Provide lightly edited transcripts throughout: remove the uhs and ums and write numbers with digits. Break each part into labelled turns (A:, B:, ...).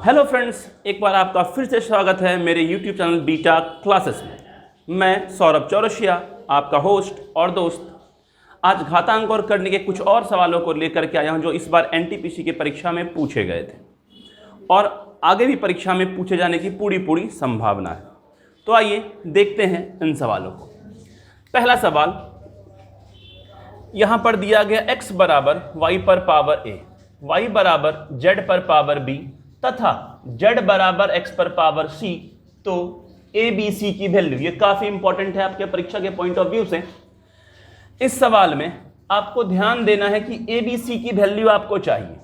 A: Hello friends, एक बार आपका फिर से स्वागत है मेरे YouTube चैनल बीटा क्लासेस में। मैं सौरभ चौरसिया, आपका होस्ट और दोस्त, आज घातांक और करने के कुछ और सवालों को लेकर के आया हूं जो इस बार NTPC की परीक्षा में पूछे गए थे और आगे भी परीक्षा में पूछे जाने की पूरी संभावना है। तो आइए देखते हैं इन सवालों को। पहला सवाल यहाँ पर दिया गया x बराबर y पर पावर a, y बराबर z पर पावर b तथा z बराबर x पर पावर c, तो a b c की वैल्यू, ये काफी इंपॉर्टेंट है आपके परीक्षा के पॉइंट ऑफ व्यू से। इस सवाल में आपको ध्यान देना है कि a b c की वैल्यू आपको चाहिए,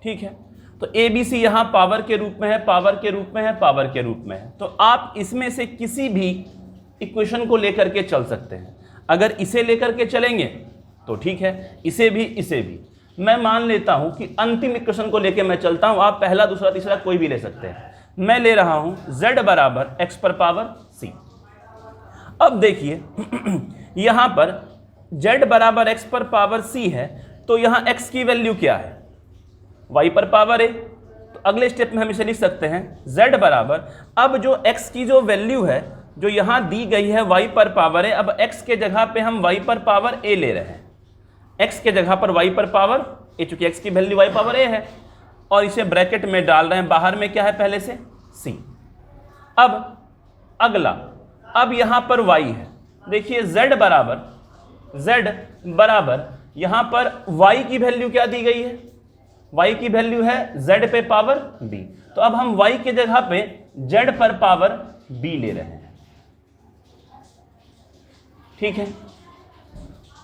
A: ठीक है। तो a b c यहाँ पावर के रूप में है, पावर के रूप में है, पावर के रूप में है, तो आप इसमें से किसी भी इक्वेशन को लेकर के चल सकते हैं। अगर इसे लेकर के चलेंगे तो ठीक है, इसे भी मैं मान लेता हूं कि अंतिम इक्वेशन को लेकर मैं चलता हूं। आप पहला, दूसरा, तीसरा कोई भी ले सकते हैं। मैं ले रहा हूं z बराबर x पर पावर c। अब देखिए यहां पर z बराबर x पर पावर c है, तो यहां x की वैल्यू क्या है? y पर पावर a। तो अगले स्टेप में हम इसे लिख सकते हैं z बराबर, अब जो x की जो वैल्यू है जो यहां दी गई है y पर पावर a, अब x के जगह पे हम y पर पावर a ले रहे हैं। x के जगह पर y पर पावर a, चूंकि x की वैल्यू y पावर a है, और इसे ब्रैकेट में डाल रहे हैं। बाहर में क्या है पहले से? c। अब अगला, अब यहां पर y है, देखिए z बराबर यहां पर y की वैल्यू क्या दी गई है? y की वैल्यू है z पे पावर b, तो अब हम y के जगह पे z पर पावर b ले रहे हैं, ठीक है।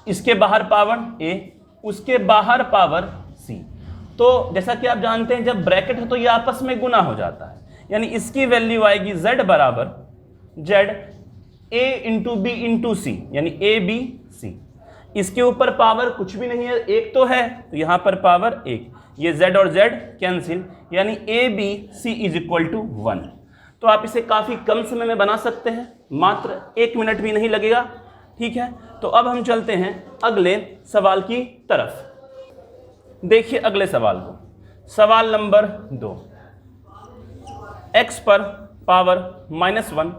A: इसके बाहर पावर a, उसके बाहर पावर c। तो जैसा कि आप जानते हैं जब ब्रैकेट है तो ये आपस में गुना हो जाता है, यानी इसकी वैल्यू आएगी z बराबर z a into b into c, यानी a b c। इसके ऊपर पावर कुछ भी नहीं है, एक तो है, तो यहां पर पावर 1, ये z और z कैंसिल, यानी a b c is equal to 1। तो आप इसे काफी कम समय में बना सकते हैं, मात्र 1 मिनट भी नहीं लगेगा, ठीक है। तो अब हम चलते हैं अगले सवाल की तरफ। देखिए अगले सवाल को, सवाल नंबर 2, x पर पावर -1,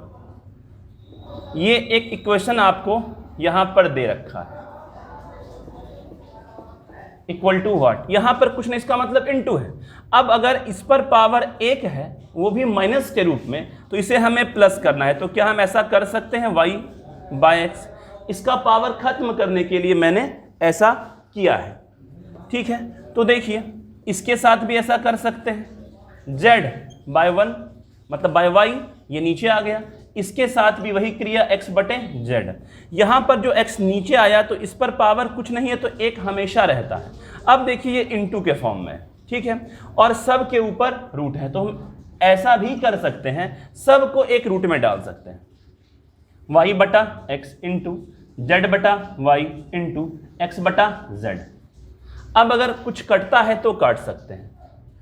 A: ये एक इक्वेशन आपको यहां पर दे रखा है, इक्वल टू व्हाट? यहां पर कुछ नहीं, इसका मतलब इनटू है। अब अगर इस पर पावर 1 है, वो भी माइनस के रूप में, तो इसे हमें प्लस करना है। तो क्या हम ऐसा कर सकते हैं y बाय x? इसका पावर खत्म करने के लिए मैंने ऐसा किया है, ठीक है। तो देखिए इसके साथ भी ऐसा कर सकते हैं, z बाय 1 मतलब बाय y, ये नीचे आ गया। इसके साथ भी वही क्रिया x बटे z। यहां पर जो x नीचे आया तो इस पर पावर कुछ नहीं है, तो 1 हमेशा रहता है। अब देखिए ये इनटू के फॉर्म में है, ठीक है, और सब के ऊपर रूट है, तो हम ऐसा भी कर सकते हैं, सब को एक रूट में डाल सकते हैं, y बटा x इंटू z बटा y इंटू x बटा z। अब अगर कुछ कटता है तो काट सकते हैं,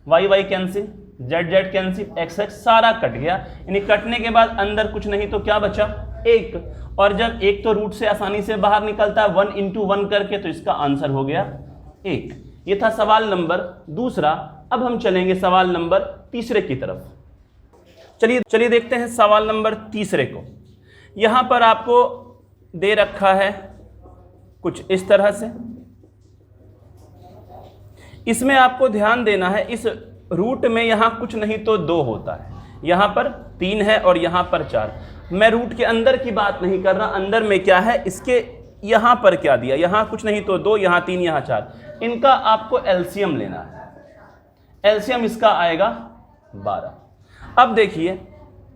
A: y cancel, z cancel, x सारा कट गया, यानी कटने के बाद अंदर कुछ नहीं तो क्या बचा? 1। और जब 1 तो रूट से आसानी से बाहर निकलता है 1 इंटू 1 करके, तो इसका आंसर हो गया 1। ये था सवाल नंबर दूसरा। अब हम चलेंगे सवाल नंबर तीसरे की तरफ। चलिए देखते हैं सवाल नंबर तीसरे को। यहां पर आपको दे रखा है कुछ इस तरह से, इसमें आपको ध्यान देना है, इस रूट में यहां कुछ नहीं तो 2 होता है, यहां पर 3 है और यहां पर 4। मैं रूट के अंदर की बात नहीं कर रहा, अंदर में क्या है, इसके यहां पर क्या दिया, यहां कुछ नहीं तो 2, यहां 3, यहां 4। इनका आपको एलसीएम लेना है, एलसीएम इसका आएगा 12। अब देखिए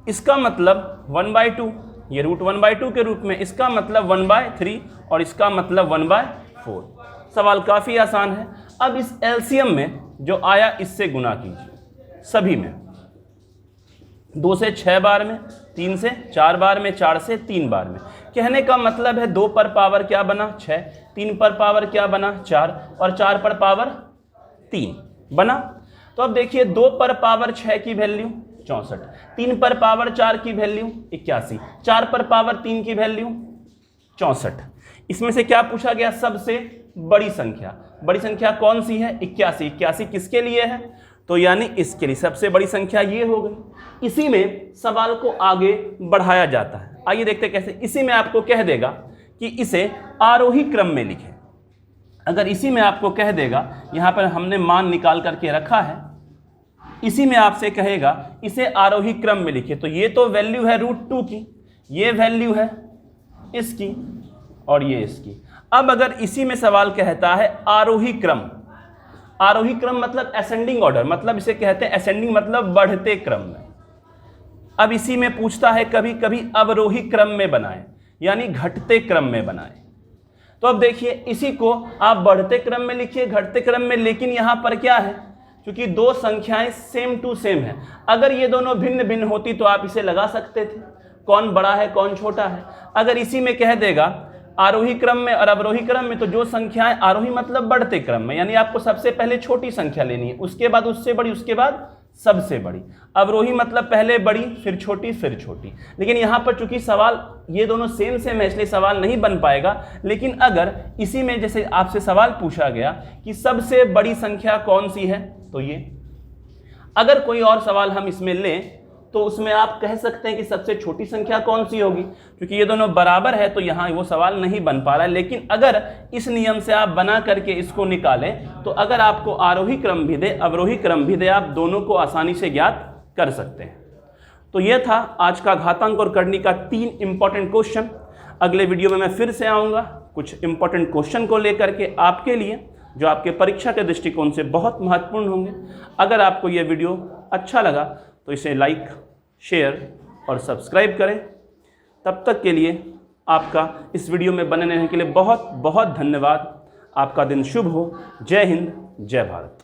A: इसका मतलब 1/2, ये रूट 1/2 के रूप में, इसका मतलब 1/3 और इसका मतलब 1/4। सवाल काफी आसान है। अब इस एलसीएम में जो आया इससे गुना कीजिए, सभी में, 2 से 6 बार में, 3 से 4 बार में, 4 से 3 बार में। कहने का मतलब है 2 पर पावर क्या बना? 6, 3 पर पावर क्या बना? 4, और 4 पर पावर 3 बना। तो अब देखिए 2 पर पावर 6 की वैल्यू 64, 3 पर पावर 4 की वैल्यू 81, 4 पर पावर 3 की वैल्यू 64। इसमें से क्या पूछा गया? सबसे बड़ी संख्या। बड़ी संख्या कौन सी है? 81। 81 किसके लिए है? तो यानी इसके लिए सबसे बड़ी संख्या ये हो गई। इसी में सवाल को आगे बढ़ाया जाता है। आइए देखते कैसे। इसी में आपको कह देगा कि इसे आरोही क्रम में लिखें। अगर इसी में आपको कह देगा, यहाँ पर हमने मान निकाल करके रखा है, इसी में आपसे कहेगा इसे आरोही क्रम में लिखे, तो ये तो वैल्यू है √2 की, ये वैल्यू है इसकी और ये इसकी। अब अगर इसी में सवाल कहता है आरोही क्रम, आरोही क्रम मतलब असेंडिंग ऑर्डर, मतलब इसे कहते हैं असेंडिंग मतलब बढ़ते क्रम में। अब इसी में पूछता है कभी कभी अवरोही क्रम में बनाए, यानी घटते क्रम में बनाए। तो अब देखिए इसी को आप बढ़ते क्रम में लिखिए, घटते क्रम में, लेकिन यहां पर क्या है, क्योंकि दो संख्याएं सेम टू सेम है। अगर ये दोनों भिन्न भिन्न होती तो आप इसे लगा सकते थे, कौन बड़ा है कौन छोटा है। अगर इसी में कह देगा आरोही क्रम में और अवरोही क्रम में, तो जो संख्याएं आरोही मतलब बढ़ते क्रम में, यानी आपको सबसे पहले छोटी संख्या लेनी है, उसके बाद उससे बड़ी, उसके बाद सबसे बड़ी। अवरोही मतलब पहले बड़ी फिर छोटी फिर छोटी। लेकिन यहाँ पर चूंकि सवाल ये दोनों सेम सेम है इसलिए सवाल नहीं बन पाएगा। लेकिन अगर इसी में जैसे आपसे सवाल पूछा गया कि सबसे बड़ी संख्या कौन सी है, तो ये, अगर कोई और सवाल हम इसमें लें तो उसमें आप कह सकते हैं कि सबसे छोटी संख्या कौन सी होगी, क्योंकि ये दोनों बराबर है तो यहाँ वो सवाल नहीं बन पा रहा है। लेकिन अगर इस नियम से आप बना करके इसको निकालें तो अगर आपको आरोही क्रम भी दे अवरोही क्रम भी दे, आप दोनों को आसानी से ज्ञात कर सकते हैं। तो यह था आज का घातांक और करनी का 3 इंपॉर्टेंट क्वेश्चन। अगले वीडियो में मैं फिर से आऊँगा कुछ इंपॉर्टेंट क्वेश्चन को लेकर के आपके लिए, जो आपके परीक्षा के दृष्टिकोण से बहुत महत्वपूर्ण होंगे। अगर आपको यह वीडियो अच्छा लगा तो इसे लाइक, शेयर और सब्सक्राइब करें। तब तक के लिए आपका इस वीडियो में बने रहने के लिए बहुत बहुत धन्यवाद। आपका दिन शुभ हो। जय हिंद, जय भारत।